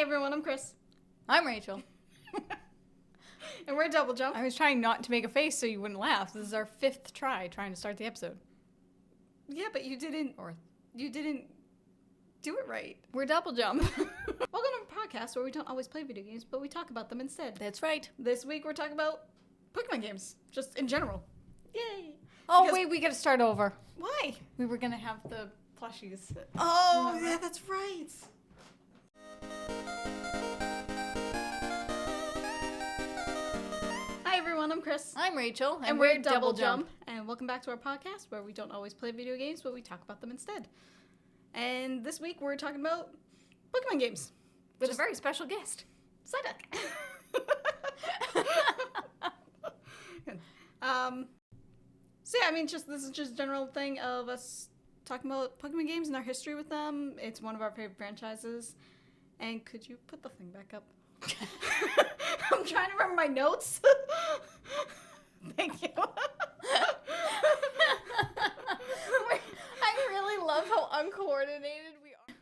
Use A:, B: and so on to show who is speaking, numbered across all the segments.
A: everyone, I'm Kris.
B: I'm Rachel.
A: And we're Double Jump.
B: I was trying not to make a face so you wouldn't laugh. This is our 5th try trying to start the episode.
A: Yeah, but you didn't do it right.
B: We're Double Jump.
A: Welcome to a podcast where we don't always play video games, but we talk about them instead.
B: That's right.
A: This week we're talking about Pokemon games, just in general. Yay!
B: Oh, wait, we gotta start over.
A: Why?
B: We were gonna have the plushies.
A: Oh, yeah, that's right. Hi everyone, I'm Kris.
B: I'm Rachel.
A: And we're Double Jump. And welcome back to our podcast where we don't always play video games, but we talk about them instead. And this week we're talking about Pokemon games.
B: With a very special guest.
A: Psyduck. So yeah, I mean, this is just a general thing of us talking about Pokemon games and our history with them. It's one of our favorite franchises. And could you put the thing back up? I'm trying to remember my notes. Thank you.
B: I really love how uncoordinated we are.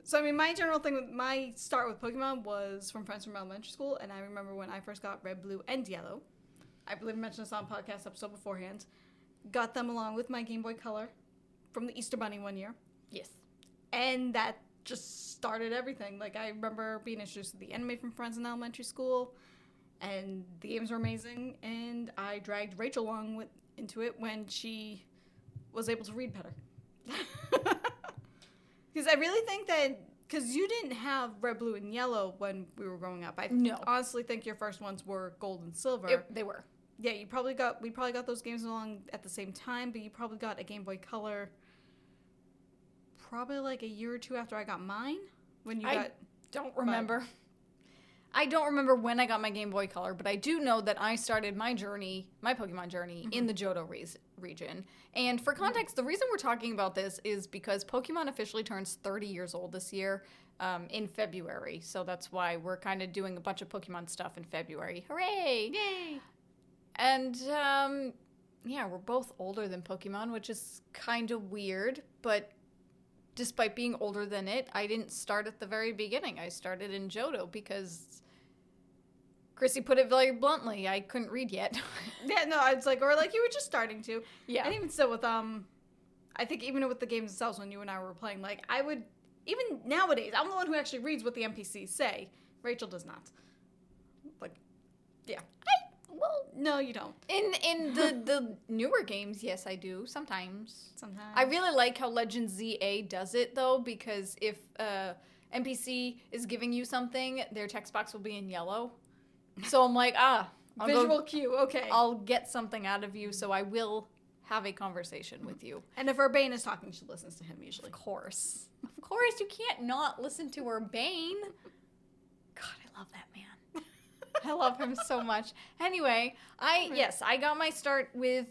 A: So, I mean, my general thing with my start with Pokemon was from friends from elementary school. And I remember when I first got Red, Blue, and Yellow. I believe I mentioned this on a podcast episode beforehand. Got them along with my Game Boy Color from the Easter Bunny one year.
B: Yes.
A: And that just started everything. Like, I remember being introduced to the anime from friends in elementary school, and the games were amazing, and I dragged Rachel along into it when she was able to read better. Because I really think that, because you didn't have Red, Blue, and Yellow when we were growing up. I honestly think your first ones were Gold and Silver.
B: They were.
A: Yeah, we probably got those games along at the same time, but you probably got a Game Boy Color probably like a year or two after I got mine.
B: I don't remember. I don't remember when I got my Game Boy Color, but I do know that I started my Pokemon journey, in the Johto region. And for context, the reason we're talking about this is because Pokemon officially turns 30 years old this year in February. So that's why we're kind of doing a bunch of Pokemon stuff in February. Hooray!
A: Yay!
B: And, yeah, we're both older than Pokemon, which is kind of weird, but despite being older than it, I didn't start at the very beginning. I started in Johto because Chrissy put it very bluntly. I couldn't read yet.
A: Yeah, no, it's like, or like you were just starting to.
B: Yeah.
A: And even still with, I think even with the games themselves when you and I were playing, like, I would, even nowadays, I'm the one who actually reads what the NPCs say. Rachel does not. Like, yeah. Well, no, you don't.
B: In the newer games, yes, I do. Sometimes.
A: Sometimes.
B: I really like how Legend ZA does it, though, because if NPC is giving you something, their text box will be in yellow. So I'm like,
A: visual cue, okay.
B: I'll get something out of you, so I will have a conversation with you.
A: And if Urbane is talking, she listens to him usually.
B: Of course. Of course, you can't not listen to Urbane. God, I love that man. I love him so much. Anyway, I got my start with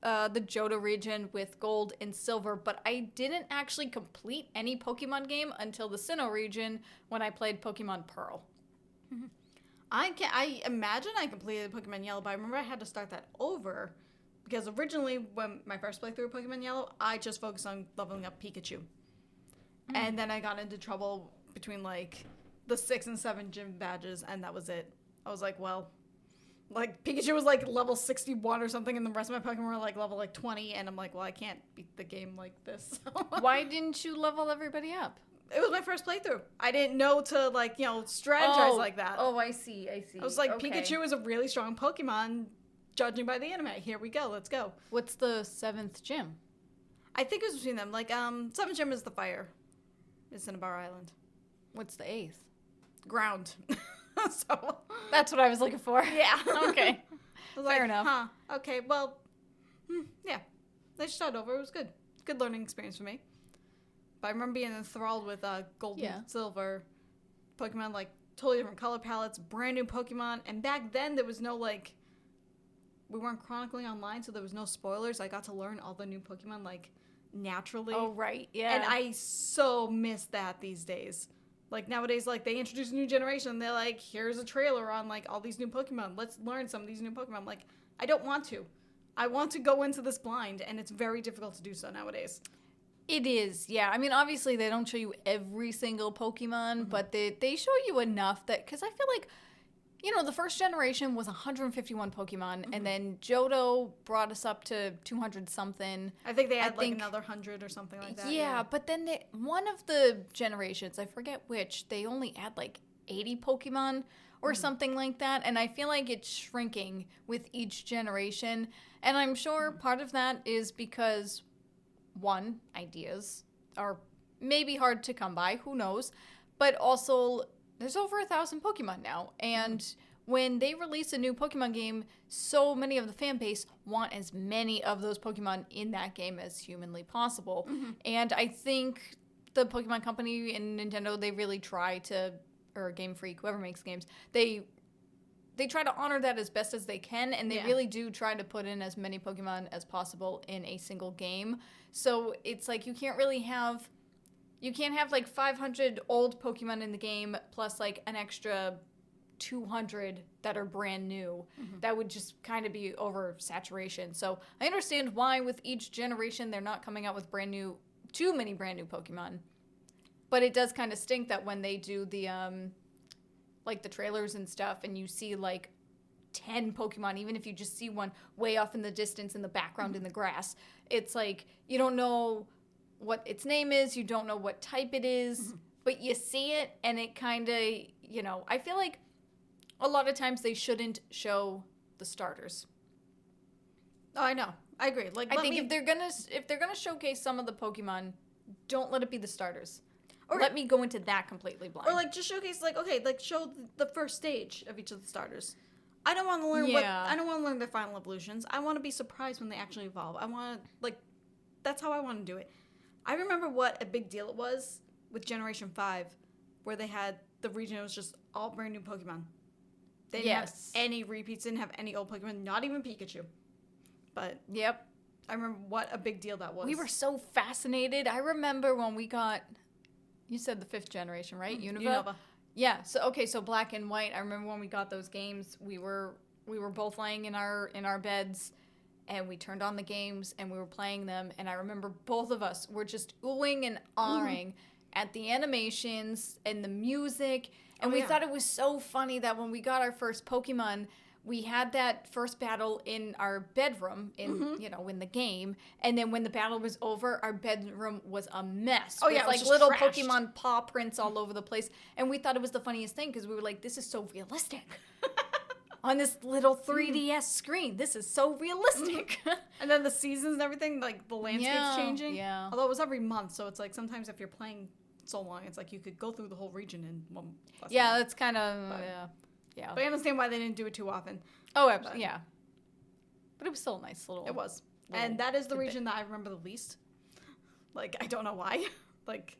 B: the Johto region with Gold and Silver, but I didn't actually complete any Pokemon game until the Sinnoh region when I played Pokemon Pearl.
A: Mm-hmm. I imagine I completed Pokemon Yellow, but I remember I had to start that over because originally when my first playthrough of Pokemon Yellow, I just focused on leveling up Pikachu. Mm-hmm. And then I got into trouble between like the 6 and 7 gym badges, and that was it. I was like, well, like, Pikachu was, like, level 61 or something, and the rest of my Pokemon were, like, level, like, 20, and I'm like, well, I can't beat the game like this.
B: Why didn't you level everybody up?
A: It was my first playthrough. I didn't know to, like, strategize like that.
B: Oh, I see.
A: I was like, okay. Pikachu is a really strong Pokemon, judging by the anime. Here we go. Let's go.
B: What's the 7th gym?
A: I think it was between them. Like, 7th gym is the fire. It's Cinnabar Island.
B: What's the 8th?
A: Ground. So
B: that's what I was looking for.
A: Yeah.
B: Okay. Fair enough.
A: Huh. Okay. Well, yeah. I just started over. It was good. Good learning experience for me. But I remember being enthralled with Gold and Silver Pokemon, like totally different color palettes, brand new Pokemon, and back then there was no like, we weren't chronicling online, so there was no spoilers. I got to learn all the new Pokemon like naturally.
B: Oh right, yeah.
A: And I so miss that these days. Like, nowadays, like, they introduce a new generation, and they're like, here's a trailer on, like, all these new Pokemon. Let's learn some of these new Pokemon. I'm like, I don't want to. I want to go into this blind, and it's very difficult to do so nowadays.
B: It is, yeah. I mean, obviously they don't show you every single Pokemon, but they show you enough that, because I feel like, the first generation was 151 Pokemon, and then Johto brought us up to 200 something.
A: I think they had another 100 or something like that.
B: Yeah, but then one of the generations, I forget which, they only add like 80 Pokemon or something like that, and I feel like it's shrinking with each generation, and I'm sure part of that is because, one, ideas are maybe hard to come by, who knows, but also there's over 1,000 Pokemon now, and when they release a new Pokemon game, so many of the fan base want as many of those Pokemon in that game as humanly possible, and I think the Pokemon Company and Nintendo, they really try to, or Game Freak, whoever makes games, they try to honor that as best as they can, and they really do try to put in as many Pokemon as possible in a single game. So it's like you can't have like 500 old Pokemon in the game plus like an extra 200 that are brand new. That would just kind of be oversaturation. So I understand why with each generation they're not coming out with too many brand new Pokemon. But it does kind of stink that when they do the like the trailers and stuff, and you see like 10 Pokemon, even if you just see one way off in the distance in the background in the grass, it's like you don't know what its name is, you don't know what type it is, but you see it, and it kind of, I feel like a lot of times they shouldn't show the starters.
A: Oh, I know. I agree. Like,
B: I think if they're gonna showcase some of the Pokemon, don't let it be the starters. Or let me go into that completely blind.
A: Or, like, just showcase, like, okay, like, show the first stage of each of the starters. I don't want to learn I don't want to learn their final evolutions. I want to be surprised when they actually evolve. I want to, like, that's how I want to do it. I remember what a big deal it was with Generation 5, where they had the region, it was just all brand new Pokemon. They didn't have any repeats, didn't have any old Pokemon, not even Pikachu. But,
B: yep.
A: I remember what a big deal that was.
B: We were so fascinated. I remember when we got... You said the 5th generation, right? Unova? Yeah. So Black and White. I remember when we got those games, we were both laying in our beds, and we turned on the games and we were playing them. And I remember both of us were just oohing and ahhing at the animations and the music. And we thought it was so funny that when we got our first Pokemon, we had that first battle in our bedroom in the game, and then when the battle was over, our bedroom was a mess.
A: Oh,
B: with like little trashed Pokemon paw prints all over the place, and we thought it was the funniest thing because we were like, "This is so realistic." On this little 3DS screen, this is so realistic.
A: And then the seasons and everything, like the landscape's changing.
B: Yeah.
A: Although it was every month, so it's like sometimes if you're playing so long, it's like you could go through the whole region in one.
B: Yeah, that's kind of Yeah.
A: But I understand why they didn't do it too often.
B: Oh, absolutely. Yeah. But it was still a nice little...
A: It was. And that is the region that I remember the least. Like, I don't know why. Like...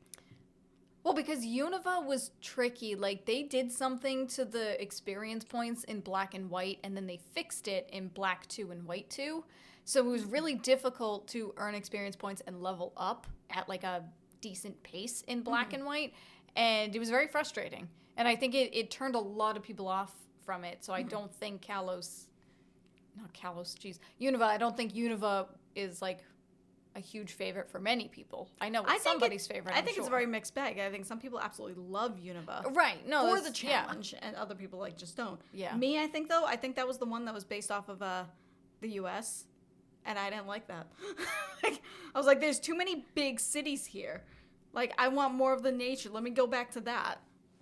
B: Well, because Unova was tricky. Like, they did something to the experience points in Black and White, and then they fixed it in Black 2 and White 2. So it was really difficult to earn experience points and level up at, like, a decent pace in Black and White. And it was very frustrating. And I think it turned a lot of people off from it. So I don't think Unova, I don't think Unova is like a huge favorite for many people. I know it's somebody's favorite.
A: I think it's a very mixed bag. I think some people absolutely love Unova.
B: Right. No,
A: for the challenge, and other people like just don't.
B: Yeah.
A: Me, I think that was the one that was based off of the US, and I didn't like that. I was like, there's too many big cities here. Like, I want more of the nature. Let me go back to that.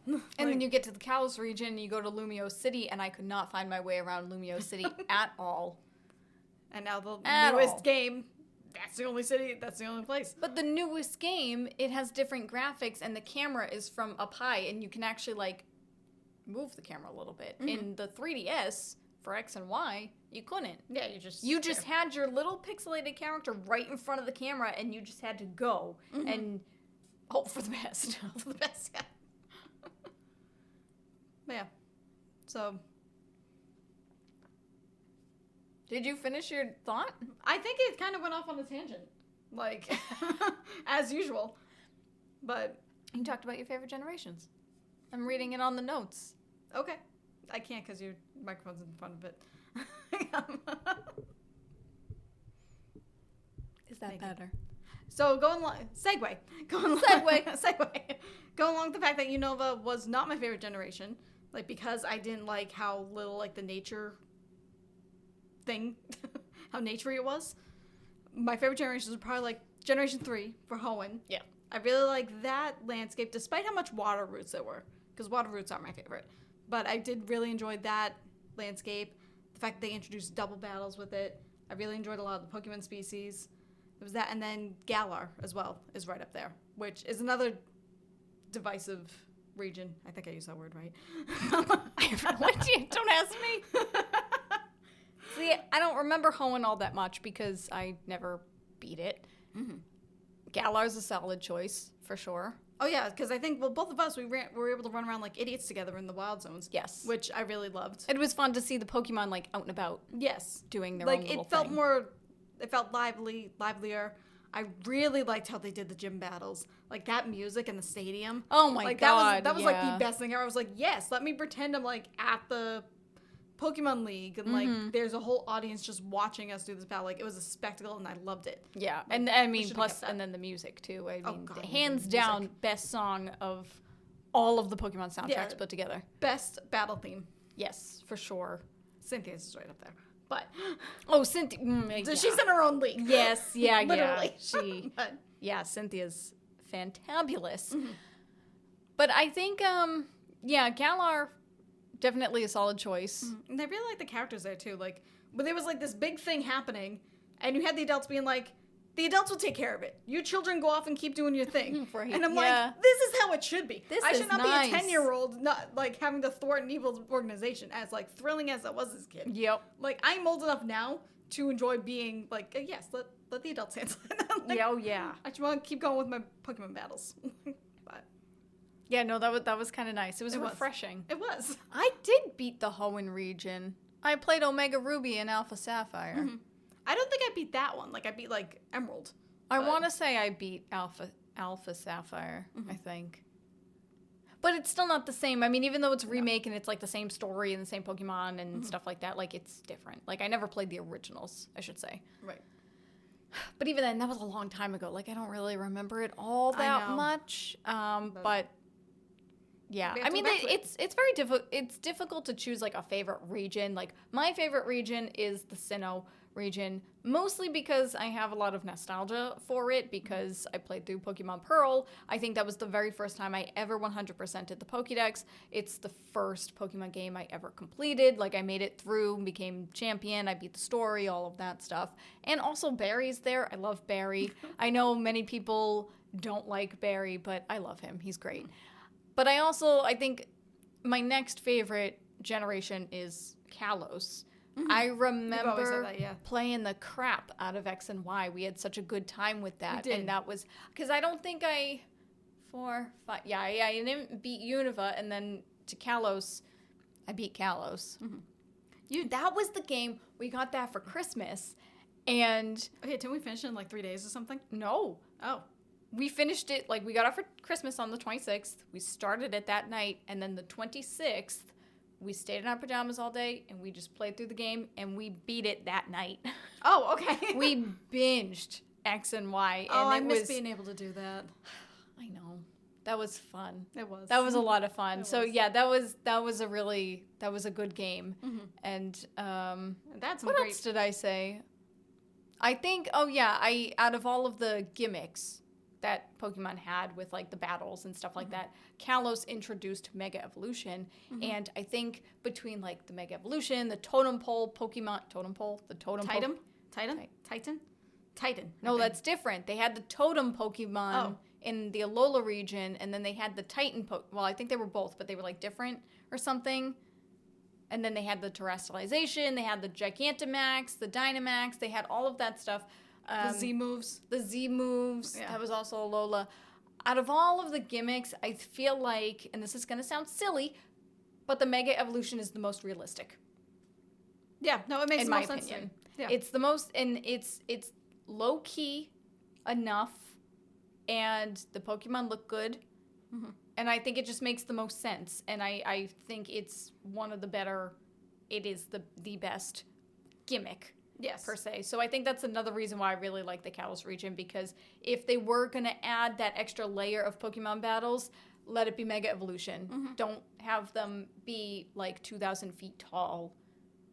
B: And then you get to the Kalos region, and you go to Lumio City, and I could not find my way around Lumio City at all.
A: And now the newest game, that's the only city, that's the only place.
B: But the newest game, it has different graphics, and the camera is from up high, and you can actually, like, move the camera a little bit. In the 3DS, for X and Y, you couldn't.
A: Yeah,
B: you just had your little pixelated character right in front of the camera, and you just had to go and hope for the best.
A: Hope for the best, yeah. Yeah. So.
B: Did you finish your thought?
A: I think it kind of went off on a tangent. Like, as usual. But.
B: You talked about your favorite generations. I'm reading it on the notes.
A: Okay. I can't because your microphone's in front of it.
B: Is that better?
A: So going along, segue. Going along with the fact that Unova was not my favorite generation, like because I didn't like how little like the nature thing, how naturey it was. My favorite generations were probably like Generation 3 for Hoenn.
B: Yeah.
A: I really like that landscape, despite how much water routes there were, because water routes aren't my favorite. But I did really enjoy that landscape. The fact that they introduced double battles with it. I really enjoyed a lot of the Pokemon species. It was that, and then Galar as well is right up there, which is another divisive region. I think I used that word right.
B: Don't ask me. See, I don't remember Hoenn all that much because I never beat it. Mm-hmm. Galar's a solid choice, for sure.
A: Oh, yeah, because I think, both of us, we were able to run around like idiots together in the wild zones.
B: Yes.
A: Which I really loved.
B: It was fun to see the Pokemon, like, out and about.
A: Yes.
B: Doing their own little thing.
A: It felt livelier. I really liked how they did the gym battles. Like, that music in the stadium.
B: Oh, my God.
A: That was like, the best thing ever. I was like, yes, let me pretend I'm, like, at the Pokemon League, and like there's a whole audience just watching us do this battle. Like, it was a spectacle, and I loved it.
B: Yeah, like, and I mean, plus, and then the music too. I mean, God, hands down, best song of all of the Pokemon soundtracks put together.
A: Best battle theme.
B: Yes, for sure.
A: Cynthia's is right up there, but
B: Cynthia,
A: she's in her own league.
B: Yes, yeah,
A: literally.
B: Yeah, Cynthia's fantabulous. Mm-hmm. But I think, Galar. Definitely a solid choice.
A: Mm-hmm. And I really like the characters there, too. Like, but there was, like, this big thing happening, and you had the adults being like, the adults will take care of it. You children go off and keep doing your thing. Right. And I'm like, this is how it should be. I should not be a 10-year-old not, like, having to thwart an evil organization, as, like, thrilling as I was as a kid.
B: Yep.
A: Like, I'm old enough now to enjoy being, like, yes, let the adults handle it. Like,
B: yeah.
A: I just want to keep going with my Pokemon battles.
B: Yeah, no, that was kind of nice. It was refreshing.
A: It was.
B: I did beat the Hoenn region. I played Omega Ruby and Alpha Sapphire.
A: Mm-hmm. I don't think I beat that one. Like, I beat, like, Emerald.
B: I want to say I beat Alpha Sapphire, I think. But it's still not the same. I mean, even though it's a remake and it's, like, the same story and the same Pokemon and stuff like that, like, it's different. Like, I never played the originals, I should say.
A: Right.
B: But even then, that was a long time ago. Like, I don't really remember it all that much. But... Yeah, I mean, it's very difficult. It's difficult to choose like a favorite region. Like my favorite region is the Sinnoh region, mostly because I have a lot of nostalgia for it because I played through Pokemon Pearl. I think that was the very first time I ever 100% did the Pokédex. It's the first Pokemon game I ever completed. Like I made it through, became champion, I beat the story, all of that stuff. And also Barry's there. I love Barry. I know many people don't like Barry, but I love him. He's great. But I think my next favorite generation is Kalos. Mm-hmm. I remember playing the crap out of X and Y. We had such a good time with that. And that was, because I don't think I didn't beat Unova, and then to Kalos, I beat Kalos. Mm-hmm. That was the game, we got that for Christmas, and...
A: Okay, didn't we finish it in like 3 days or something?
B: No.
A: Oh.
B: We finished it, like, we got it for Christmas on the 26th. We started it that night, and then the 26th, we stayed in our pajamas all day, and we just played through the game, and we beat it that night.
A: Oh, okay.
B: We binged X and Y.
A: And I miss being able to do that.
B: I know. That was fun.
A: It was.
B: That was a lot of fun. So, yeah, that was a good game. Mm-hmm. And what else did I say? I think, out of all of the gimmicks that Pokemon had with, like, the battles and stuff like that, Kalos introduced Mega Evolution, and I think between, like, the Mega Evolution, the Totem Pole Pokemon... Titan. No, that's different. They had the Totem Pokemon in the Alola region, and then they had the Titan Well, I think they were both, but they were, like, different or something. And then they had the Terrestrialization, they had the Gigantamax, the Dynamax, they had all of that stuff.
A: The Z moves.
B: Yeah. That was also Alola. Out of all of the gimmicks, I feel like, and this is going to sound silly, but the Mega Evolution is the most realistic.
A: Yeah, no, it makes the most sense to me.
B: Yeah. It's the most, and it's low-key enough, and the Pokemon look good, and I think it just makes the most sense, and I think it's one of the better, it is the best gimmick.
A: Yes.
B: per se. So I think that's another reason why I really like the Kalos region, because if they were going to add that extra layer of Pokemon battles, let it be Mega Evolution. Don't have them be like 2,000 feet tall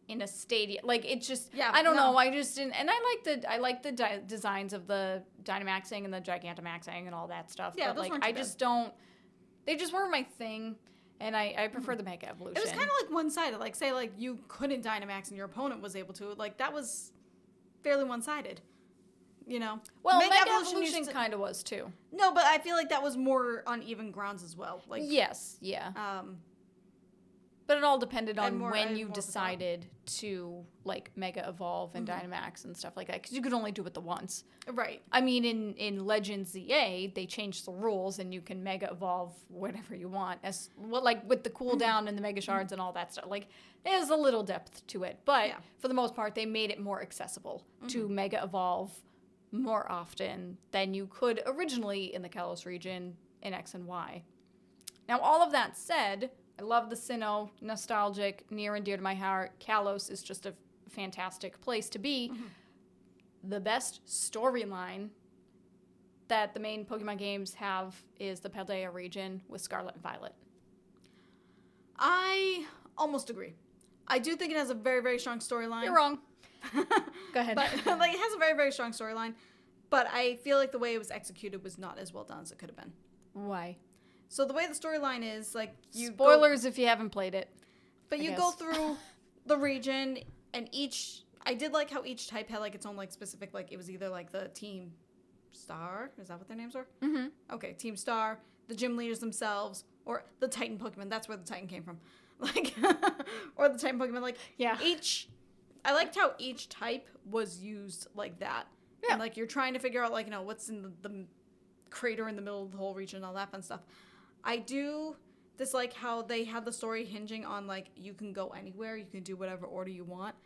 B: in a stadium. Like, it's just, I don't know. I just didn't, and I like the designs of the Dynamaxing and the Gigantamaxing and all that stuff.
A: Yeah,
B: but
A: those
B: like, I just don't, they just weren't my thing. And I prefer the Mega Evolution.
A: It was kind of like one-sided. Like, say, like, you couldn't Dynamax and your opponent was able to. Like, that was fairly one-sided. You know?
B: Well, Mega Evolution kind of was, too.
A: No, but I feel like that was more on even grounds as well. Like,
B: yes, yeah. But it all depended on when you decided to, like, Mega Evolve and Dynamax and stuff like that. Because you could only do it the once.
A: Right.
B: I mean, in Legends ZA, they changed the rules, and you can Mega Evolve whatever you want. As well, like, with the cooldown and the Mega Shards and all that stuff. Like, there's a little depth to it. But for the most part, they made it more accessible to Mega Evolve more often than you could originally in the Kalos region in X and Y. Now, all of that said, I love the Sinnoh, nostalgic, near and dear to my heart. Kalos is just a fantastic place to be. The best storyline that the main Pokemon games have is the Paldea region with Scarlet and Violet.
A: I almost agree. I do think it has a very, very strong storyline.
B: You're wrong. Go ahead.
A: But, like, it has a very, very strong storyline. But I feel like the way it was executed was not as well done as it could have been.
B: Why?
A: So the way the storyline is, like, you
B: spoilers if you haven't played it.
A: But you go through the region, and I did like how each type had, like, its own, like, specific, like, it was either, like, the Team Star. Is that what their names are?
B: Mm-hmm.
A: Okay, Team Star, the gym leaders themselves, or the Titan Pokemon. That's where the Titan came from. Like, or the Titan Pokemon. Like, I liked how each type was used like that. Yeah. And, like, you're trying to figure out, like, you know, what's in the crater in the middle of the whole region and all that fun stuff. I do dislike how they have the story hinging on, like, you can go anywhere, you can do whatever order you want,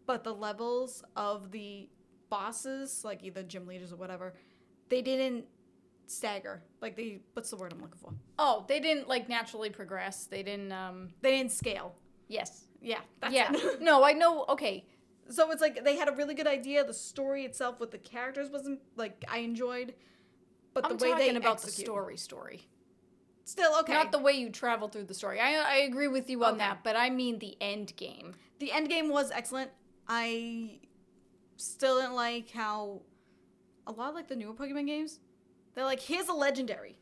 A: but the levels of the bosses, like either gym leaders or whatever, they didn't stagger. Like, what's the word I'm looking for?
B: Oh, they didn't, like, naturally progress. They didn't
A: scale.
B: Yes.
A: Yeah, that's
B: it. No, I know, okay.
A: So it's like they had a really good idea. The story itself with the characters wasn't, like, I enjoyed, but the way they
B: about
A: execute.
B: the story.
A: Still, okay.
B: Not the way you travel through the story. I agree with you on that, but I mean the end game.
A: The end game was excellent. I still didn't like how a lot of, like, the newer Pokemon games, they're like, here's a legendary.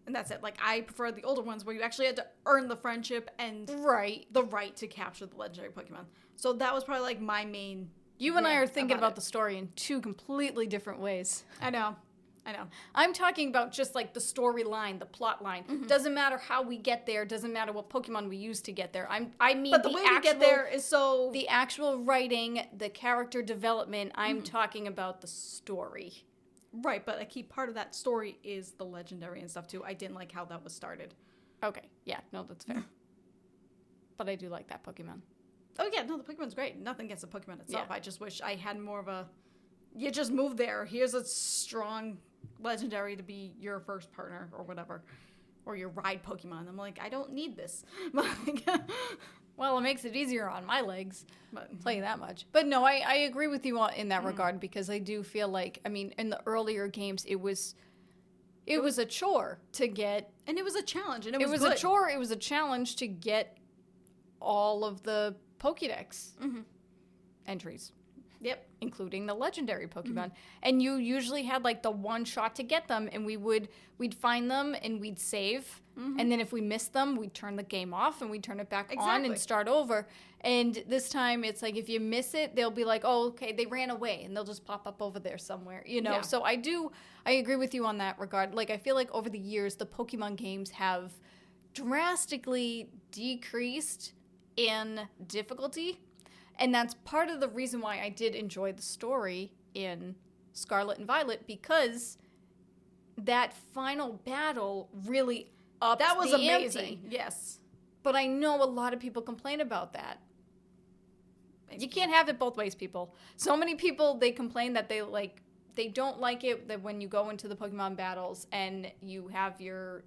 A: And that's it. Like, I prefer the older ones where you actually had to earn the friendship and the right to capture the legendary Pokemon. So that was probably, like, my main...
B: You and I are thinking about the story in two completely different ways.
A: I know.
B: I'm talking about just, like, the storyline, the plot line. Doesn't matter how we get there. Doesn't matter what Pokemon we use to get there. I mean,
A: but the way we get there is so...
B: The actual writing, the character development, I'm talking about the story.
A: Right, but a key part of that story is the legendary and stuff, too. I didn't like how that was started.
B: Okay, yeah, no, that's fair. But I do like that Pokemon.
A: Oh, yeah, no, the Pokemon's great. Nothing against the Pokemon itself. Yeah. I just wish I had more of a... You just move there. Here's a strong legendary to be your first partner or whatever. Or your ride Pokemon. I'm like, I don't need this.
B: Well, it makes it easier on my legs. I'll tell you that much. But no, I agree with you in that regard, because I do feel like, I mean, in the earlier games, it was a chore to get.
A: And it was a challenge. And it was
B: a chore. It was a challenge to get all of the Pokédex entries.
A: Yep.
B: Including the legendary Pokemon. And you usually had, like, the one shot to get them, and we'd find them and we'd save. And then if we missed them, we'd turn the game off and we'd turn it back on and start over. And this time it's like, if you miss it, they'll be like, oh, okay, they ran away, and they'll just pop up over there somewhere, you know? Yeah. So I agree with you on that regard. Like, I feel like over the years, the Pokemon games have drastically decreased in difficulty. And that's part of the reason why I did enjoy the story in Scarlet and Violet, because that final battle really upped
A: that was
B: the
A: amazing.
B: Ante.
A: Yes.
B: But I know a lot of people complain about that. You can't have it both ways, people. So many people, they complain that they don't like it that when you go into the Pokemon battles and you have your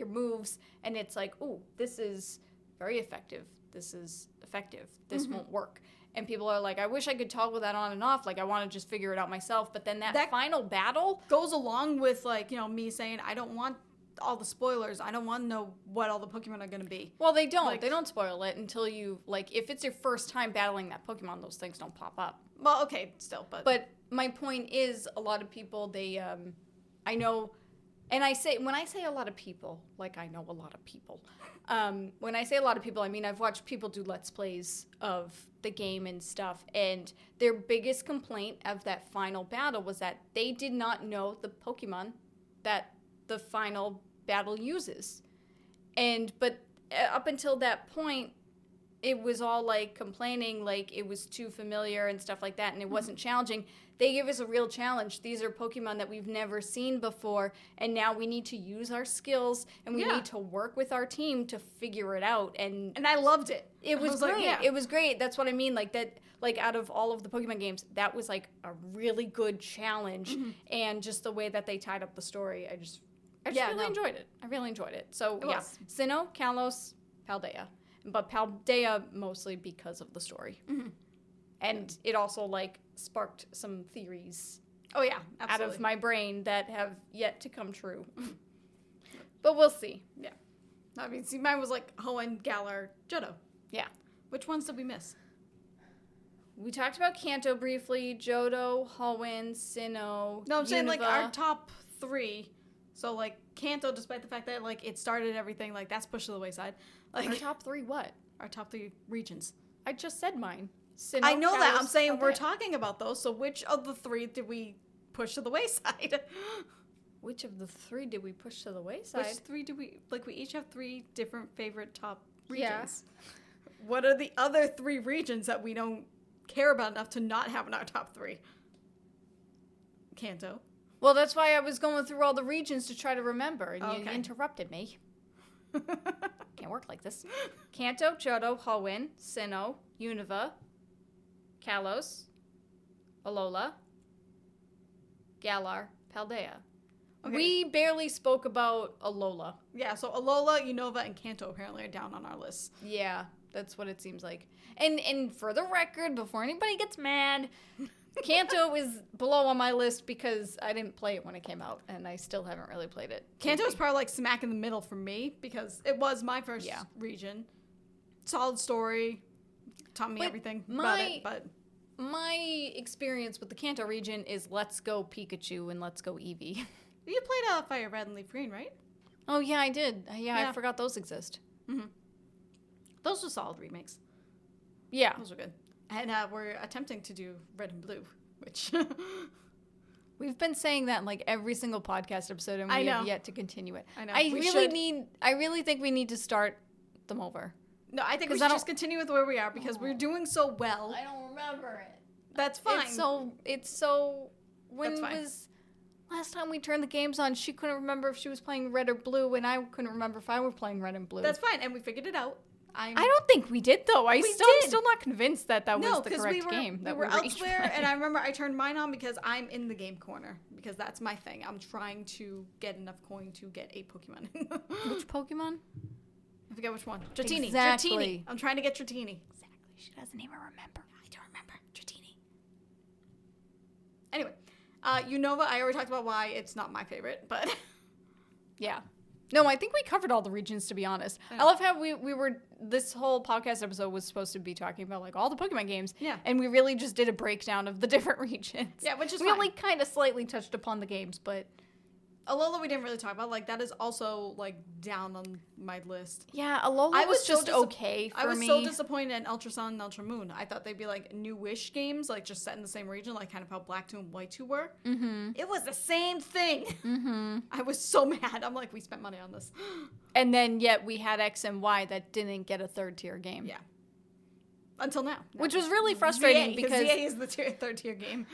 B: moves, and it's like, oh, this is very effective. This is effective. This won't work. and people are like, I wish I could toggle that on and off. Like, I want to just figure it out myself. But then that final battle
A: goes along with, like, you know, me saying, I don't want all the spoilers. I don't want to know what all the Pokemon are going to be.
B: Well, they don't. Like, they don't spoil it until you, like, if it's your first time battling that Pokemon, those things don't pop up.
A: Well, okay, still, but...
B: But my point is, a lot of people, they, I know... And when I say a lot of people, like I know a lot of people, when I say a lot of people, I mean I've watched people do Let's Plays of the game and stuff, and their biggest complaint of that final battle was that they did not know the Pokemon that the final battle uses. But up until that point, it was all like complaining, like it was too familiar and stuff like that, and it wasn't challenging. They give us a real challenge. These are Pokemon that we've never seen before, and now we need to use our skills, and we need to work with our team to figure it out. And
A: I loved it.
B: It was great. It was great. That's what I mean. Like that. Like out of all of the Pokemon games, that was like a really good challenge, and just the way that they tied up the story, I just really enjoyed it. I really enjoyed it. So Sinnoh, Kalos, Paldea, but Paldea mostly because of the story. And it also, like, sparked some theories.
A: Oh, yeah, absolutely.
B: Out of my brain that have yet to come true. But we'll see.
A: Yeah. I mean, see, mine was like Hoenn, Galar, Johto.
B: Yeah.
A: Which ones did we miss?
B: We talked about Kanto briefly, Johto, Hoenn, Sinnoh,
A: No, I'm saying, like,
B: Unova.
A: our top 3. So, like, Kanto, despite the fact that, like, it started everything, like, that's pushed to the wayside. Like,
B: Our top 3 what?
A: Our top 3 regions.
B: I just said mine. Sinnoh,
A: I know that.
B: Kalos,
A: I'm saying we're
B: Paldea.
A: talking about those. So which of the 3 did we push to the wayside?
B: Which of the 3 did we push to the wayside?
A: Which 3 do we... Like, we each have 3 different favorite top regions. Yeah. What are the other 3 regions that we don't care about enough to not have in our top 3? Kanto.
B: Well, that's why I was going through all the regions to try to remember, and you interrupted me. Can't work like this. Kanto, Johto, Hoenn, Sinnoh, Unova, Kalos, Alola, Galar, Paldea. Okay. We barely spoke about Alola.
A: Yeah, so Alola, Unova, and Kanto apparently are down on our list.
B: Yeah, that's what it seems like. And for the record, before anybody gets mad, Kanto is below on my list because I didn't play it when it came out, and I still haven't really played it.
A: Kanto is probably like smack in the middle for me because it was my first region. Solid story, taught me everything about it, but...
B: My experience with the Kanto region is Let's Go Pikachu and Let's Go Eevee.
A: You played Fire Red and Leaf Green, right?
B: Oh, yeah, I did. Yeah, I forgot those exist.
A: Mm-hmm. Those were solid remakes.
B: Yeah.
A: Those were good. And we're attempting to do Red and Blue, which...
B: We've been saying that in like every single podcast episode, and we have yet to continue it.
A: I know.
B: I really think we need to start them over.
A: No, I think we should just continue with where we are because we're doing so well.
B: I don't remember it.
A: That's fine.
B: It's so when was last time we turned the games on, she couldn't remember if she was playing Red or Blue, and I couldn't remember if I were playing Red and Blue.
A: That's fine, and we figured it out.
B: I don't think we did, though. I'm still not convinced that was the correct game.
A: We were elsewhere, and I remember I turned mine on because I'm in the game corner, because that's my thing. I'm trying to get enough coin to get a Pokemon.
B: Which Pokemon?
A: I forget which one. Dratini.
B: Exactly.
A: Dratini. I'm trying to get Dratini.
B: Exactly. She doesn't even remember.
A: I don't remember. Dratini. Anyway, Unova, I already talked about why it's not my favorite, but...
B: Yeah. No, I think we covered all the regions, to be honest. I love how we were... This whole podcast episode was supposed to be talking about, like, all the Pokemon games.
A: Yeah.
B: And we really just did a breakdown of the different regions.
A: Yeah, which is
B: We only kind of slightly touched upon the games, but...
A: Alola we didn't really talk about. Like, that is also, like, down on my list.
B: Yeah, Alola was just okay for me.
A: I was so disappointed in Ultra Sun and Ultra Moon. I thought they'd be, like, new-ish games, like, just set in the same region, like, kind of how Black 2 and White 2 were.
B: Mm-hmm.
A: It was the same thing.
B: Mm-hmm.
A: I was so mad. I'm like, we spent money on this.
B: And then, yet, we had X and Y that didn't get a third-tier game.
A: Yeah. Until now.
B: Which was really frustrating
A: because ZA is the third-tier game.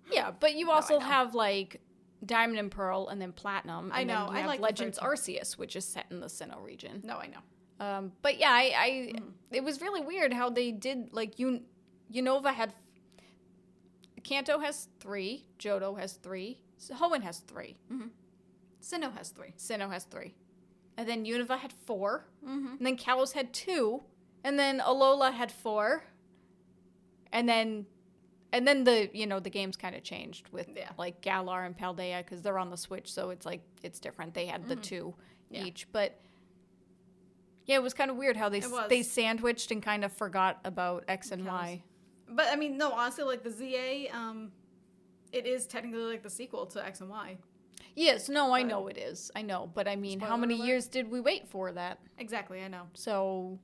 B: Yeah, but you also have, like... Diamond and Pearl, and then Platinum. And
A: I know.
B: Then you have Legends Arceus, which is set in the Sinnoh region.
A: No, I know.
B: But yeah, it was really weird how they did, like, Unova had... Kanto has 3. Johto has 3. Hoenn has 3.
A: Mm-hmm. Sinnoh has 3.
B: Sinnoh has 3. And then Unova had 4.
A: Mm-hmm.
B: And then Kalos had 2. And then Alola had 4. And then the the games kind of changed with like Galar and Paldea because they're on the Switch, so it's like it's different. They had the two each, but yeah, it was kind of weird how they sandwiched and kind of forgot about X and Y.
A: But I mean, no, honestly, like the ZA, it is technically like the sequel to X and Y.
B: Yes, no, I know it is. I know, but I mean, how many years did we wait for that?
A: Exactly, I know.
B: So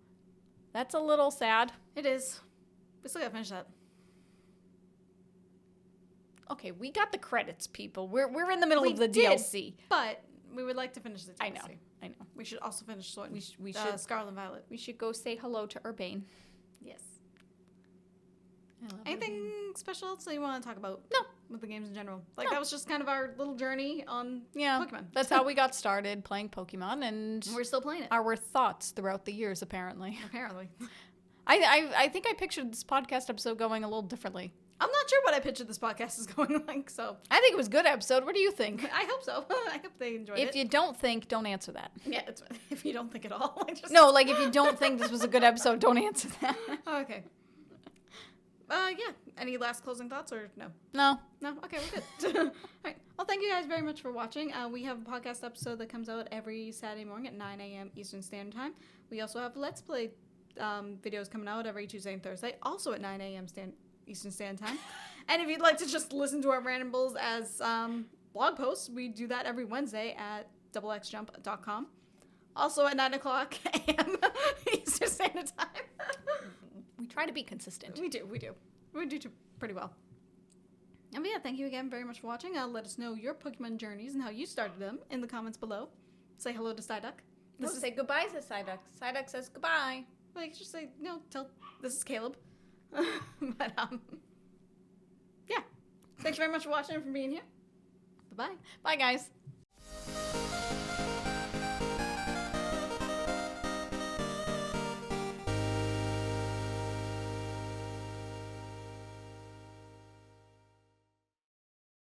B: that's a little sad.
A: It is. We still gotta finish that.
B: Okay, we got the credits, people. We're in the middle of the DLC.
A: But we would like to finish the DLC.
B: I know.
A: We should also finish Sword.
B: We should
A: Scarlet and Violet.
B: We should go say hello to Urbane.
A: Yes. Anything special else that you want to talk about?
B: No.
A: With the games in general. Like, that was just kind of our little journey on Pokemon.
B: That's how we got started playing Pokemon, and
A: we're still playing it.
B: Our thoughts throughout the years, apparently.
A: Apparently.
B: I think I pictured this podcast episode going a little differently.
A: I'm not sure what I pictured this podcast is going like, so.
B: I think it was a good episode. What do you think?
A: I hope so. I hope they enjoyed it.
B: If you don't think, don't answer that.
A: Yeah, if you don't think at all.
B: No, like if you don't think this was a good episode, don't answer that.
A: Okay. Yeah. Any last closing thoughts or no?
B: No.
A: No? Okay, we're good. All right. Well, thank you guys very much for watching. We have a podcast episode that comes out every Saturday morning at 9 a.m. Eastern Standard Time. We also have Let's Play videos coming out every Tuesday and Thursday, also at 9 a.m. Eastern Standard Time. And if you'd like to just listen to our randomables as blog posts, we do that every Wednesday at xxjump.com. Also at 9 o'clock a.m. Eastern Standard Time.
B: We try to be consistent.
A: We do. We do pretty well. And yeah, thank you again very much for watching. Let us know your Pokemon journeys and how you started them in the comments below. Say hello to Psyduck.
B: Say goodbye to Psyduck. Psyduck says goodbye.
A: Well, you should say, this is Caleb. But, yeah. Thanks very much for watching and for being here. Bye-bye.
B: Bye, guys.